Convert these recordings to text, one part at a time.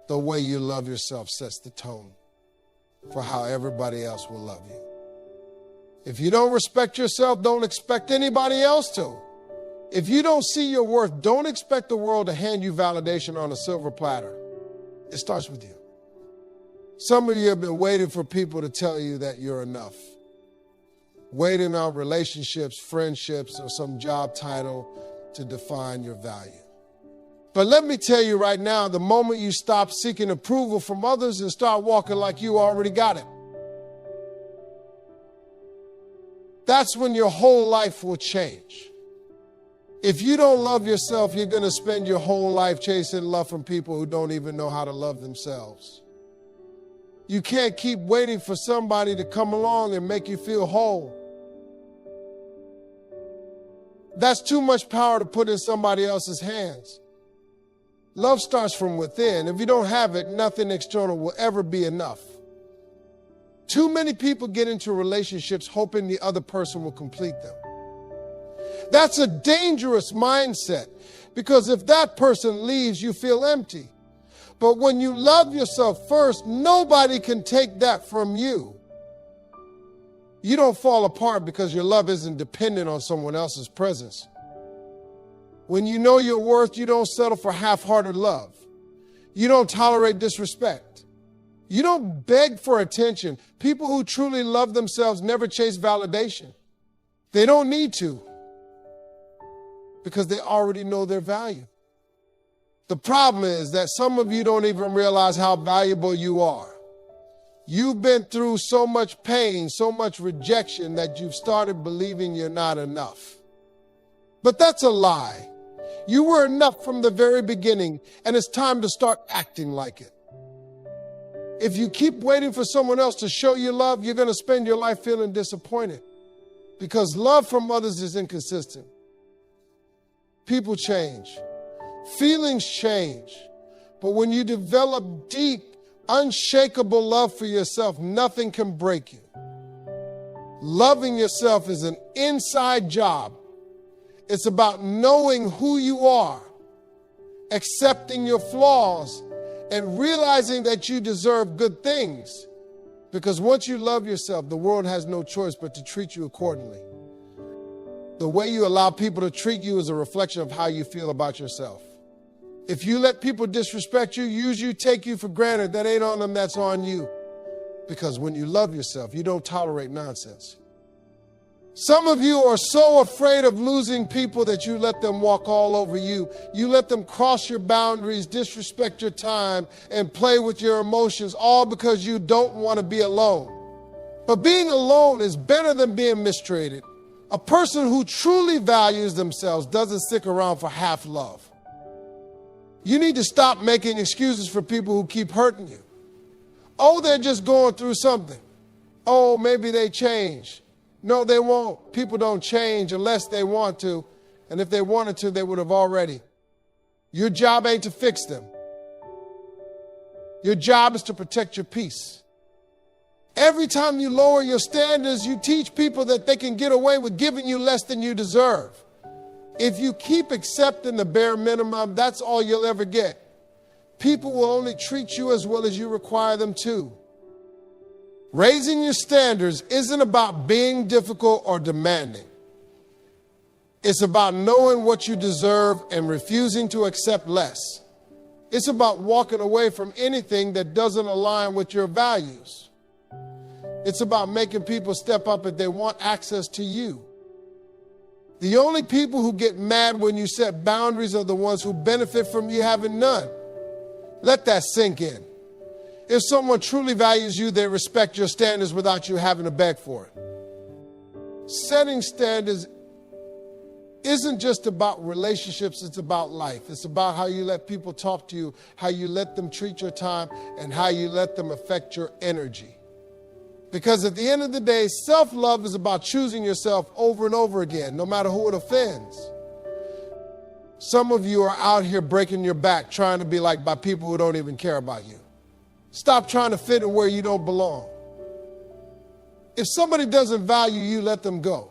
The way you love yourself sets the tone for how everybody else will love you. If you don't respect yourself, don't expect anybody else to. If you don't see your worth, don't expect the world to hand you validation on a silver platter. It starts with you. Some of you have been waiting for people to tell you that you're enough. Waiting on relationships, friendships, or some job title to define your value. But let me tell you right now, the moment you stop seeking approval from others and start walking like you already got it, that's when your whole life will change. If you don't love yourself, you're going to spend your whole life chasing love from people who don't even know how to love themselves. You can't keep waiting for somebody to come along and make you feel whole. That's too much power to put in somebody else's hands. Love starts from within. If you don't have it, nothing external will ever be enough. Too many people get into relationships hoping the other person will complete them. That's a dangerous mindset, because if that person leaves, you feel empty. But when you love yourself first, nobody can take that from you. You don't fall apart because your love isn't dependent on someone else's presence. When you know your worth, you don't settle for half-hearted love. You don't tolerate disrespect. You don't beg for attention. People who truly love themselves never chase validation. They don't need to, because they already know their value. The problem is that some of you don't even realize how valuable you are. You've been through so much pain, so much rejection, that you've started believing you're not enough. But that's a lie. You were enough from the very beginning, and it's time to start acting like it. If you keep waiting for someone else to show you love, you're going to spend your life feeling disappointed, because love from others is inconsistent. People change. Feelings change. But when you develop deep, unshakable love for yourself, nothing can break you. Loving yourself is an inside job. It's about knowing who you are, accepting your flaws, and realizing that you deserve good things. Because once you love yourself, the world has no choice but to treat you accordingly. The way you allow people to treat you is a reflection of how you feel about yourself. If you let people disrespect you, use you, take you for granted, that ain't on them, that's on you. Because when you love yourself, you don't tolerate nonsense. Some of you are so afraid of losing people that you let them walk all over you. You let them cross your boundaries, disrespect your time, and play with your emotions, all because you don't want to be alone. But being alone is better than being mistreated. A person who truly values themselves doesn't stick around for half love. You need to stop making excuses for people who keep hurting you. Oh, they're just going through something. Oh, maybe they change. No, they won't. People don't change unless they want to. And if they wanted to, they would have already. Your job ain't to fix them. Your job is to protect your peace. Every time you lower your standards, you teach people that they can get away with giving you less than you deserve. If you keep accepting the bare minimum, that's all you'll ever get. People will only treat you as well as you require them to. Raising your standards isn't about being difficult or demanding. It's about knowing what you deserve and refusing to accept less. It's about walking away from anything that doesn't align with your values. It's about making people step up if they want access to you. The only people who get mad when you set boundaries are the ones who benefit from you having none. Let that sink in. If someone truly values you, they respect your standards without you having to beg for it. Setting standards isn't just about relationships, it's about life. It's about how you let people talk to you, how you let them treat your time, and how you let them affect your energy. Because at the end of the day, self-love is about choosing yourself over and over again, no matter who it offends. Some of you are out here breaking your back trying to be liked by people who don't even care about you. Stop trying to fit in where you don't belong. If somebody doesn't value you, let them go.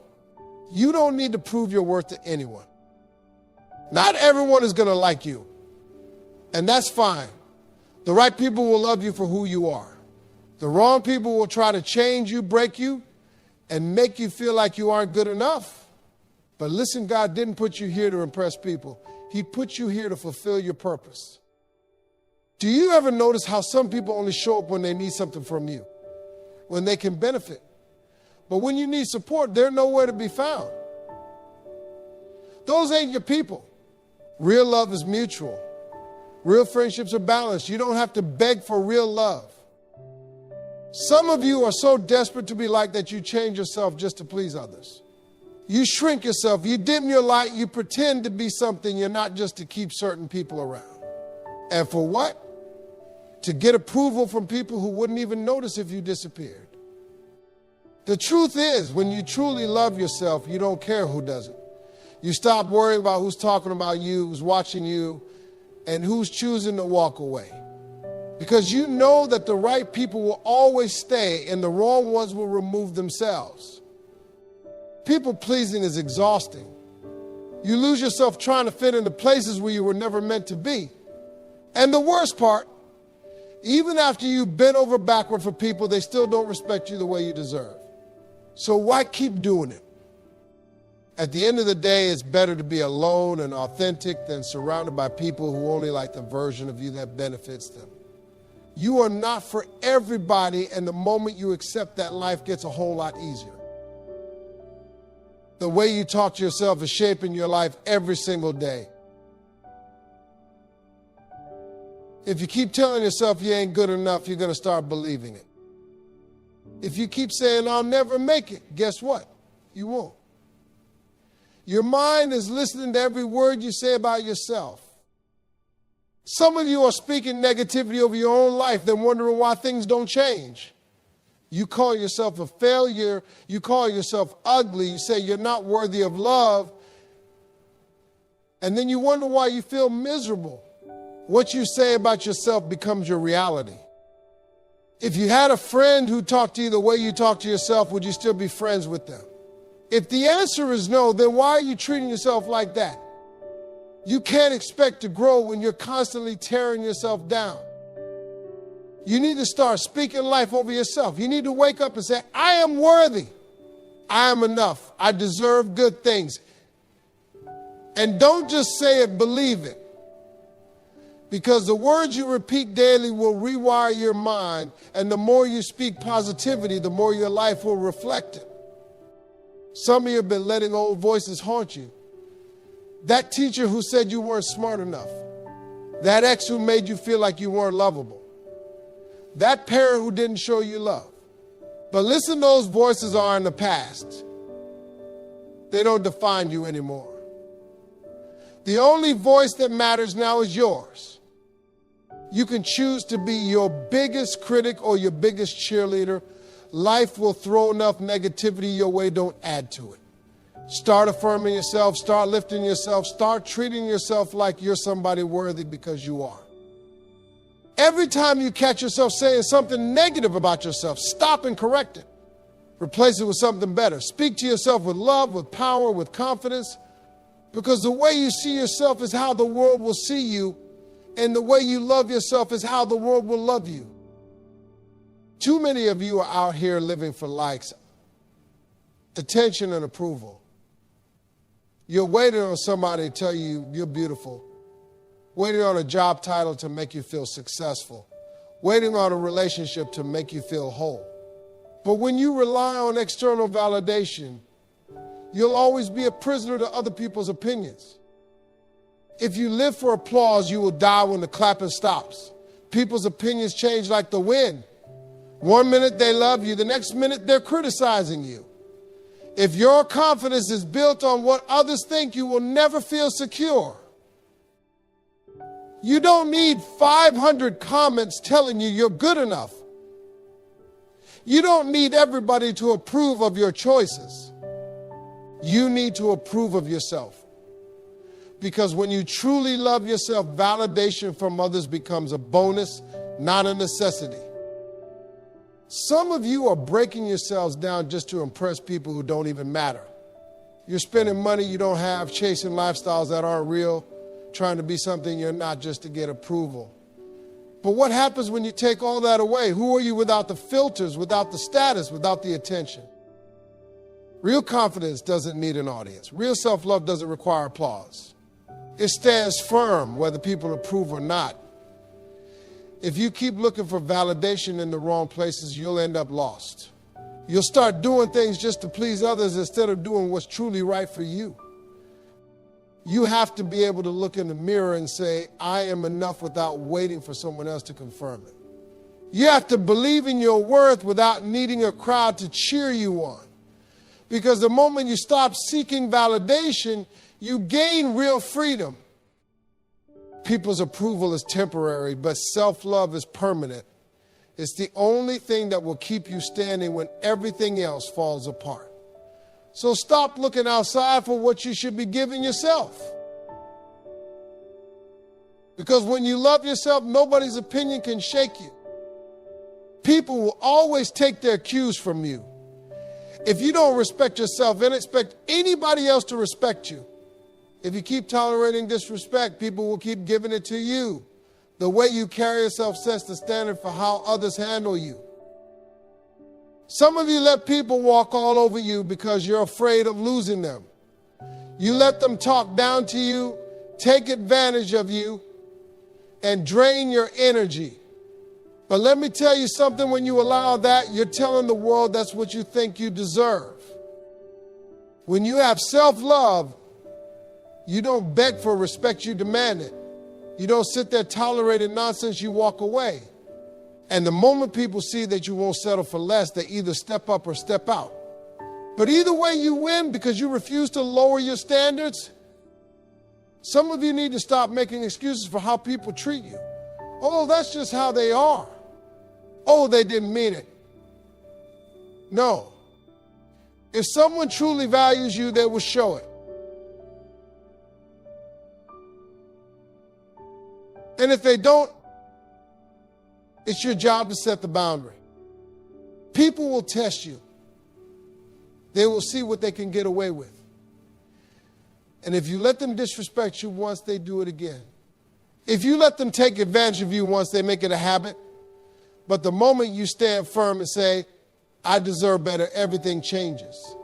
You don't need to prove your worth to anyone. Not everyone is going to like you, and that's fine. The right people will love you for who you are. The wrong people will try to change you, break you, and make you feel like you aren't good enough. But listen, God didn't put you here to impress people. He put you here to fulfill your purpose. Do you ever notice how some people only show up when they need something from you, when they can benefit? But when you need support, they're nowhere to be found. Those ain't your people. Real love is mutual. Real friendships are balanced. You don't have to beg for real love. Some of you are so desperate to be liked that you change yourself just to please others. You shrink yourself, you dim your light, you pretend to be something you're not just to keep certain people around. And for what? To get approval from people who wouldn't even notice if you disappeared. The truth is, when you truly love yourself, you don't care who doesn't. You stop worrying about who's talking about you, who's watching you, and who's choosing to walk away. Because you know that the right people will always stay and the wrong ones will remove themselves. People pleasing is exhausting. You lose yourself trying to fit into places where you were never meant to be. And the worst part, even after you bent over backward for people, they still don't respect you the way you deserve. So why keep doing it? At the end of the day, it's better to be alone and authentic than surrounded by people who only like the version of you that benefits them. You are not for everybody, and the moment you accept that, life gets a whole lot easier. The way you talk to yourself is shaping your life every single day. If you keep telling yourself you ain't good enough, you're going to start believing it. If you keep saying, I'll never make it, guess what? You won't. Your mind is listening to every word you say about yourself. Some of you are speaking negativity over your own life, then wondering why things don't change. You call yourself a failure. You call yourself ugly. You say you're not worthy of love. And then you wonder why you feel miserable. What you say about yourself becomes your reality. If you had a friend who talked to you the way you talk to yourself, would you still be friends with them? If the answer is no, then why are you treating yourself like that? You can't expect to grow when you're constantly tearing yourself down. You need to start speaking life over yourself. You need to wake up and say, I am worthy. I am enough. I deserve good things. And don't just say it, believe it. Because the words you repeat daily will rewire your mind. And the more you speak positivity, the more your life will reflect it. Some of you have been letting old voices haunt you. That teacher who said you weren't smart enough. That ex who made you feel like you weren't lovable. That parent who didn't show you love. But listen, those voices are in the past. They don't define you anymore. The only voice that matters now is yours. You can choose to be your biggest critic or your biggest cheerleader. Life will throw enough negativity your way, don't add to it. Start affirming yourself, start lifting yourself, start treating yourself like you're somebody worthy because you are. Every time you catch yourself saying something negative about yourself, stop and correct it. Replace it with something better. Speak to yourself with love, with power, with confidence, because the way you see yourself is how the world will see you, and the way you love yourself is how the world will love you. Too many of you are out here living for likes, attention, and approval. You're waiting on somebody to tell you you're beautiful. Waiting on a job title to make you feel successful. Waiting on a relationship to make you feel whole. But when you rely on external validation, you'll always be a prisoner to other people's opinions. If you live for applause, you will die when the clapping stops. People's opinions change like the wind. One minute they love you, the next minute they're criticizing you. If your confidence is built on what others think, you will never feel secure. You don't need 500 comments telling you you're good enough. You don't need everybody to approve of your choices. You need to approve of yourself. Because when you truly love yourself, validation from others becomes a bonus, not a necessity. Some of you are breaking yourselves down just to impress people who don't even matter. You're spending money you don't have, chasing lifestyles that aren't real, trying to be something you're not just to get approval. But what happens when you take all that away? Who are you without the filters, without the status, without the attention? Real confidence doesn't need an audience. Real self-love doesn't require applause. It stands firm whether people approve or not. If you keep looking for validation in the wrong places, you'll end up lost. You'll start doing things just to please others instead of doing what's truly right for you. You have to be able to look in the mirror and say, I am enough without waiting for someone else to confirm it. You have to believe in your worth without needing a crowd to cheer you on. Because the moment you stop seeking validation, you gain real freedom. People's approval is temporary, but self-love is permanent. It's the only thing that will keep you standing when everything else falls apart. So stop looking outside for what you should be giving yourself. Because when you love yourself, nobody's opinion can shake you. People will always take their cues from you. If you don't respect yourself, then expect anybody else to respect you. If you keep tolerating disrespect, people will keep giving it to you. The way you carry yourself sets the standard for how others handle you. Some of you let people walk all over you because you're afraid of losing them. You let them talk down to you, take advantage of you, and drain your energy. But let me tell you something, when you allow that, you're telling the world that's what you think you deserve. When you have self-love, you don't beg for respect, you demand it. You don't sit there tolerating nonsense, you walk away. And the moment people see that you won't settle for less, they either step up or step out. But either way you win because you refuse to lower your standards. Some of you need to stop making excuses for how people treat you. Oh, that's just how they are. Oh, they didn't mean it. No. If someone truly values you, they will show it. And if they don't, it's your job to set the boundary. People will test you. They will see what they can get away with. And if you let them disrespect you once, they do it again. If you let them take advantage of you once, they make it a habit. But the moment you stand firm and say, I deserve better, everything changes.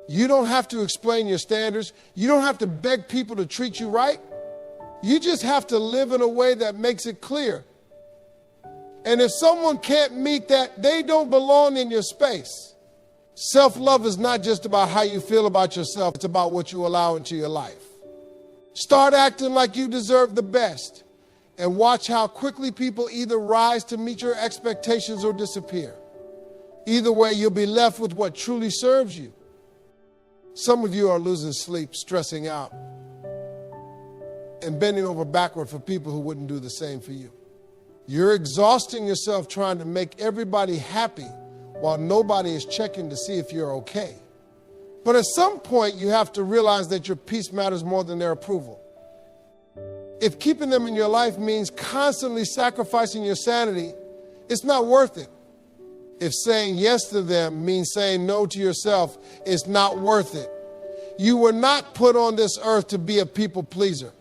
You don't have to explain your standards. You don't have to beg people to treat you right. You just have to live in a way that makes it clear. And if someone can't meet that, they don't belong in your space. Self-love is not just about how you feel about yourself. It's about what you allow into your life. Start acting like you deserve the best and watch how quickly people either rise to meet your expectations or disappear. Either way, you'll be left with what truly serves you. Some of you are losing sleep, stressing out, and bending over backward for people who wouldn't do the same for you. You're exhausting yourself trying to make everybody happy while nobody is checking to see if you're okay. But at some point, you have to realize that your peace matters more than their approval. If keeping them in your life means constantly sacrificing your sanity, it's not worth it. If saying yes to them means saying no to yourself, it's not worth it. You were not put on this earth to be a people pleaser.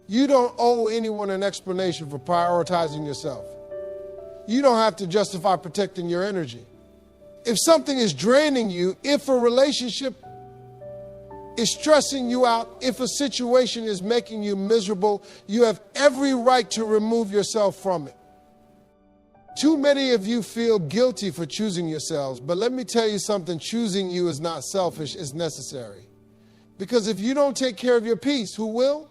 You don't owe anyone an explanation for prioritizing yourself. You don't have to justify protecting your energy. If something is draining you, if a relationship is stressing you out, if a situation is making you miserable, you have every right to remove yourself from it. Too many of you feel guilty for choosing yourselves, but let me tell you something, choosing you is not selfish, it's necessary. Because if you don't take care of your peace, who will?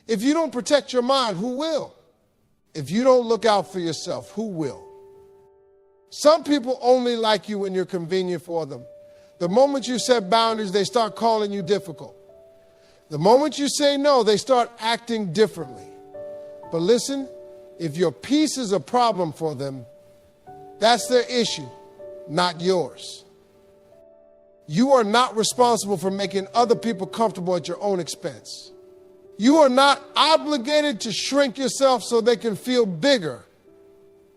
If you don't protect your mind, who will? If you don't look out for yourself, who will? Some people only like you when you're convenient for them. The moment you set boundaries, they start calling you difficult. The moment you say no, they start acting differently. But listen, if your peace is a problem for them, that's their issue, not yours. You are not responsible for making other people comfortable at your own expense. You are not obligated to shrink yourself so they can feel bigger.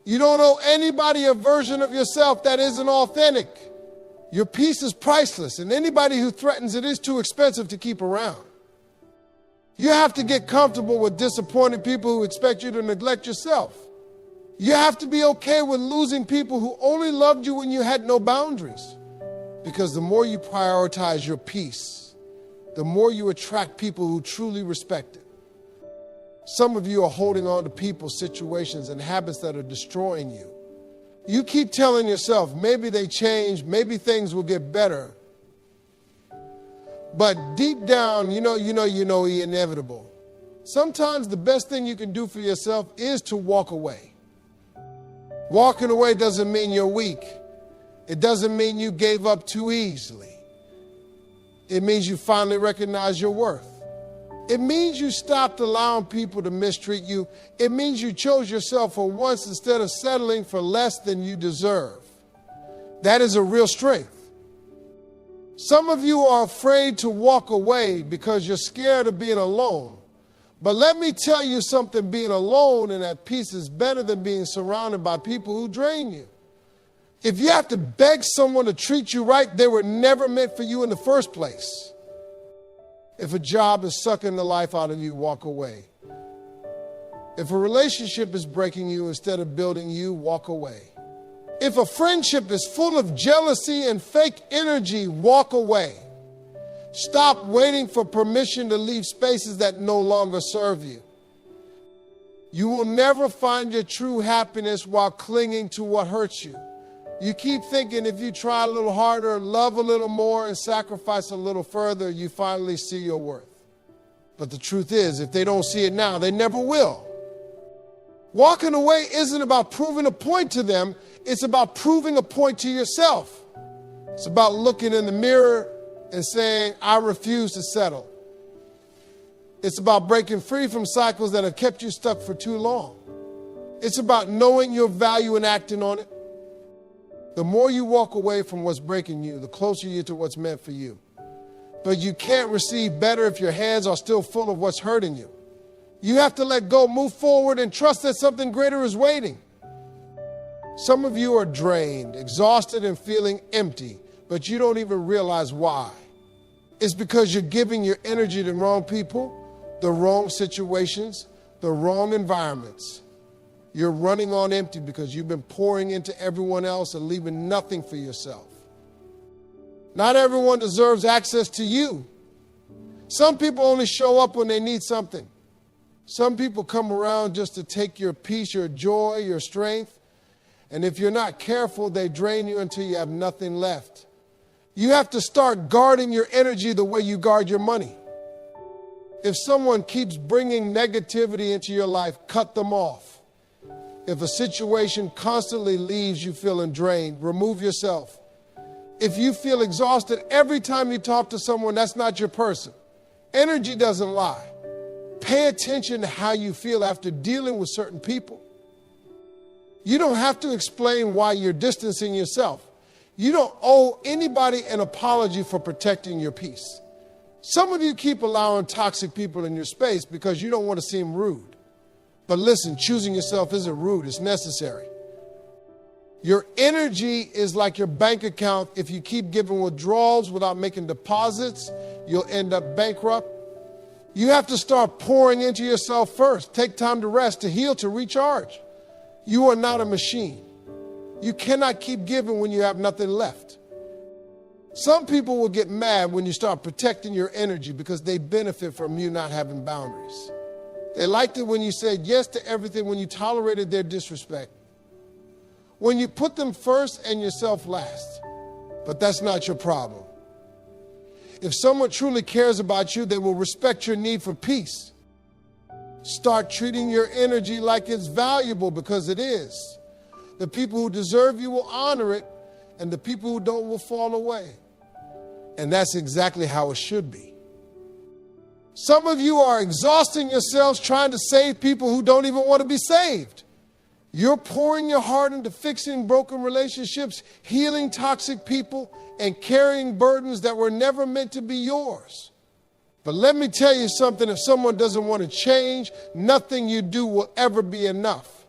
You don't owe anybody a version of yourself that isn't authentic. Your peace is priceless, and anybody who threatens it is too expensive to keep around. You have to get comfortable with disappointing people who expect you to neglect yourself. You have to be okay with losing people who only loved you when you had no boundaries. Because the more you prioritize your peace, the more you attract people who truly respect it. Some of you are holding on to people, situations, and habits that are destroying you. You keep telling yourself, maybe they change, maybe things will get better. But deep down, you know the inevitable. Sometimes the best thing you can do for yourself is to walk away. Walking away doesn't mean you're weak. It doesn't mean you gave up too easily. It means you finally recognize your worth. It means you stopped allowing people to mistreat you. It means you chose yourself for once instead of settling for less than you deserve. That is a real strength. Some of you are afraid to walk away because you're scared of being alone. But let me tell you something, being alone and at peace is better than being surrounded by people who drain you. If you have to beg someone to treat you right, they were never meant for you in the first place. If a job is sucking the life out of you, walk away. If a relationship is breaking you instead of building you, walk away. If a friendship is full of jealousy and fake energy, walk away. Stop waiting for permission to leave spaces that no longer serve you. You will never find your true happiness while clinging to what hurts you. You keep thinking if you try a little harder, love a little more, and sacrifice a little further, you finally see your worth. But the truth is, if they don't see it now, they never will. Walking away isn't about proving a point to them. It's about proving a point to yourself. It's about looking in the mirror and saying, I refuse to settle. It's about breaking free from cycles that have kept you stuck for too long. It's about knowing your value and acting on it. The more you walk away from what's breaking you, the closer you to what's meant for you. But you can't receive better if your hands are still full of what's hurting you. You have to let go, move forward, and trust that something greater is waiting. Some of you are drained, exhausted, and feeling empty, but you don't even realize why. It's because you're giving your energy to the wrong people, the wrong situations, the wrong environments. You're running on empty because you've been pouring into everyone else and leaving nothing for yourself. Not everyone deserves access to you. Some people only show up when they need something. Some people come around just to take your peace, your joy, your strength. And if you're not careful, they drain you until you have nothing left. You have to start guarding your energy the way you guard your money. If someone keeps bringing negativity into your life, cut them off. If a situation constantly leaves you feeling drained, remove yourself. If you feel exhausted every time you talk to someone, that's not your person. Energy doesn't lie. Pay attention to how you feel after dealing with certain people. You don't have to explain why you're distancing yourself. You don't owe anybody an apology for protecting your peace. Some of you keep allowing toxic people in your space because you don't want to seem rude. But listen, choosing yourself isn't rude, it's necessary. Your energy is like your bank account. If you keep giving withdrawals without making deposits, you'll end up bankrupt. You have to start pouring into yourself first. Take time to rest, to heal, to recharge. You are not a machine. You cannot keep giving when you have nothing left. Some people will get mad when you start protecting your energy because they benefit from you not having boundaries. They liked it when you said yes to everything, when you tolerated their disrespect. When you put them first and yourself last. But that's not your problem. If someone truly cares about you, they will respect your need for peace. Start treating your energy like it's valuable, because it is. The people who deserve you will honor it, and the people who don't will fall away. And that's exactly how it should be. Some of you are exhausting yourselves trying to save people who don't even want to be saved. You're pouring your heart into fixing broken relationships, healing toxic people, and carrying burdens that were never meant to be yours. But let me tell you something, if someone doesn't want to change, nothing you do will ever be enough.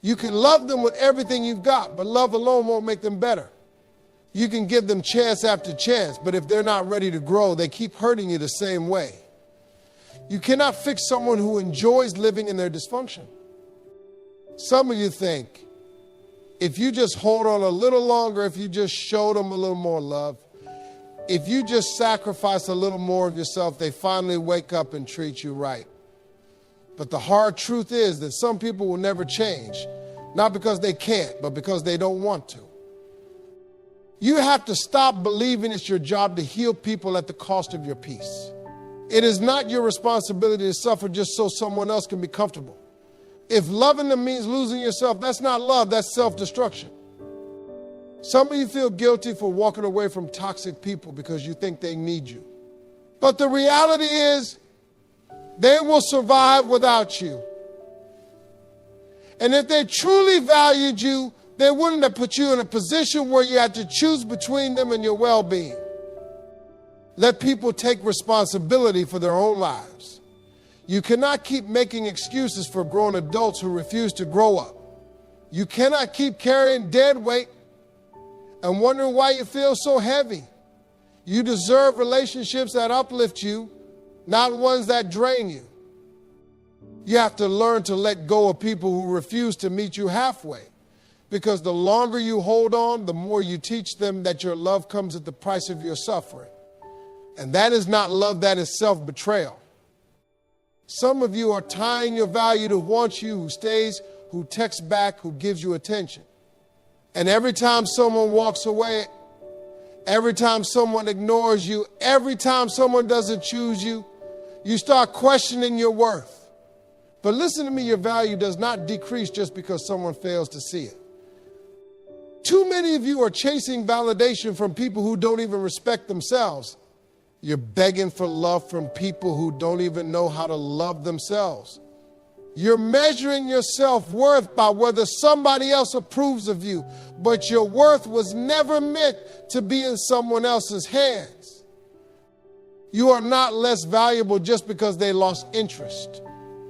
You can love them with everything you've got, but love alone won't make them better. You can give them chance after chance, but if they're not ready to grow, they keep hurting you the same way. You cannot fix someone who enjoys living in their dysfunction. Some of you think, if you just hold on a little longer, if you just show them a little more love, if you just sacrifice a little more of yourself, they finally wake up and treat you right. But the hard truth is that some people will never change, not because they can't, but because they don't want to. You have to stop believing it's your job to heal people at the cost of your peace. It is not your responsibility to suffer just so someone else can be comfortable. If loving them means losing yourself, that's not love, that's self-destruction. Some of you feel guilty for walking away from toxic people because you think they need you. But the reality is, they will survive without you. And if they truly valued you, they wouldn't have put you in a position where you had to choose between them and your well-being. Let people take responsibility for their own lives. You cannot keep making excuses for grown adults who refuse to grow up. You cannot keep carrying dead weight and wondering why you feel so heavy. You deserve relationships that uplift you, not ones that drain you. You have to learn to let go of people who refuse to meet you halfway, because the longer you hold on, the more you teach them that your love comes at the price of your suffering. And that is not love, that is self-betrayal. Some of you are tying your value to who wants you, who stays, who texts back, who gives you attention. And every time someone walks away, every time someone ignores you, every time someone doesn't choose you, you start questioning your worth. But listen to me, your value does not decrease just because someone fails to see it. Too many of you are chasing validation from people who don't even respect themselves. You're begging for love from people who don't even know how to love themselves. You're measuring your self-worth by whether somebody else approves of you, but your worth was never meant to be in someone else's hands. You are not less valuable just because they lost interest.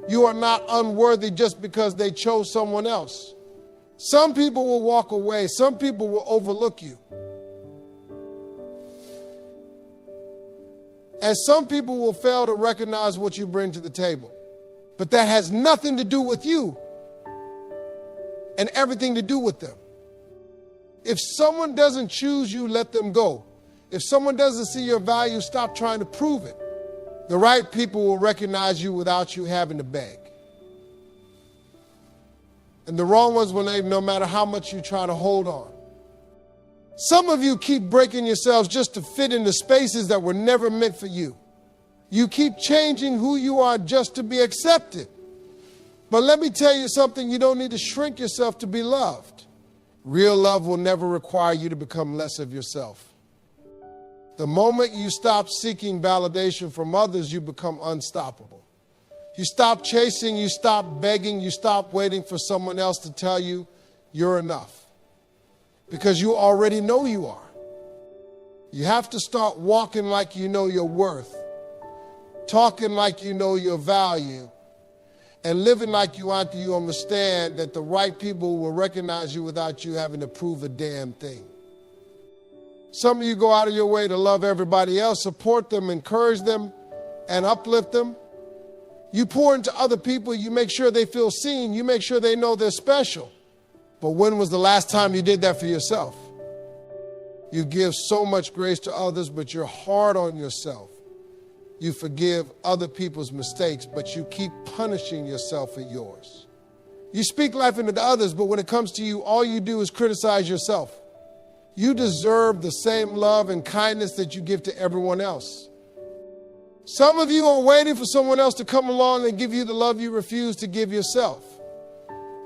You are not unworthy just because they chose someone else. Some people will walk away. Some people will overlook you. And some people will fail to recognize what you bring to the table. But that has nothing to do with you and everything to do with them. If someone doesn't choose you, let them go. If someone doesn't see your value, stop trying to prove it. The right people will recognize you without you having to beg. And the wrong ones will leave no matter how much you try to hold on. Some of you keep breaking yourselves just to fit into spaces that were never meant for you. You keep changing who you are just to be accepted. But let me tell you something, you don't need to shrink yourself to be loved. Real love will never require you to become less of yourself. The moment you stop seeking validation from others, you become unstoppable. You stop chasing, you stop begging, you stop waiting for someone else to tell you you're enough. Because you already know you are. You have to start walking like you know your worth, talking like you know your value, and living like you understand that the right people will recognize you without you having to prove a damn thing. Some of you go out of your way to love everybody else, support them, encourage them, and uplift them. You pour into other people, you make sure they feel seen, you make sure they know they're special. But when was the last time you did that for yourself? You give so much grace to others, but you're hard on yourself. You forgive other people's mistakes, but you keep punishing yourself for yours. You speak life into others, but when it comes to you, all you do is criticize yourself. You deserve the same love and kindness that you give to everyone else. Some of you are waiting for someone else to come along and give you the love you refuse to give yourself.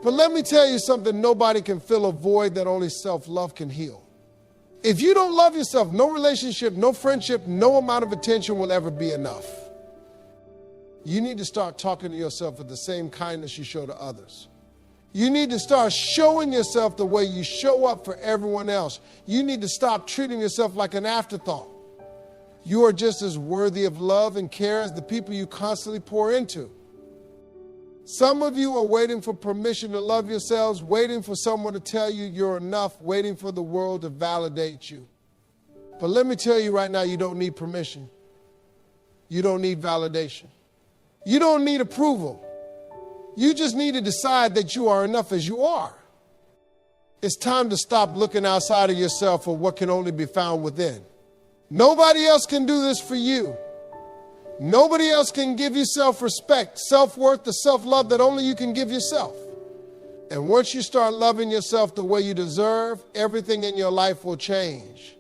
But let me tell you something, nobody can fill a void that only self-love can heal. If you don't love yourself, no relationship, no friendship, no amount of attention will ever be enough. You need to start talking to yourself with the same kindness you show to others. You need to start showing yourself the way you show up for everyone else. You need to stop treating yourself like an afterthought. You are just as worthy of love and care as the people you constantly pour into. Some of you are waiting for permission to love yourselves, waiting for someone to tell you you're enough, waiting for the world to validate you. But let me tell you right now, you don't need permission. You don't need validation. You don't need approval. You just need to decide that you are enough as you are. It's time to stop looking outside of yourself for what can only be found within. Nobody else can do this for you. Nobody else can give you self-respect, self-worth, the self-love that only you can give yourself. And once you start loving yourself the way you deserve, everything in your life will change.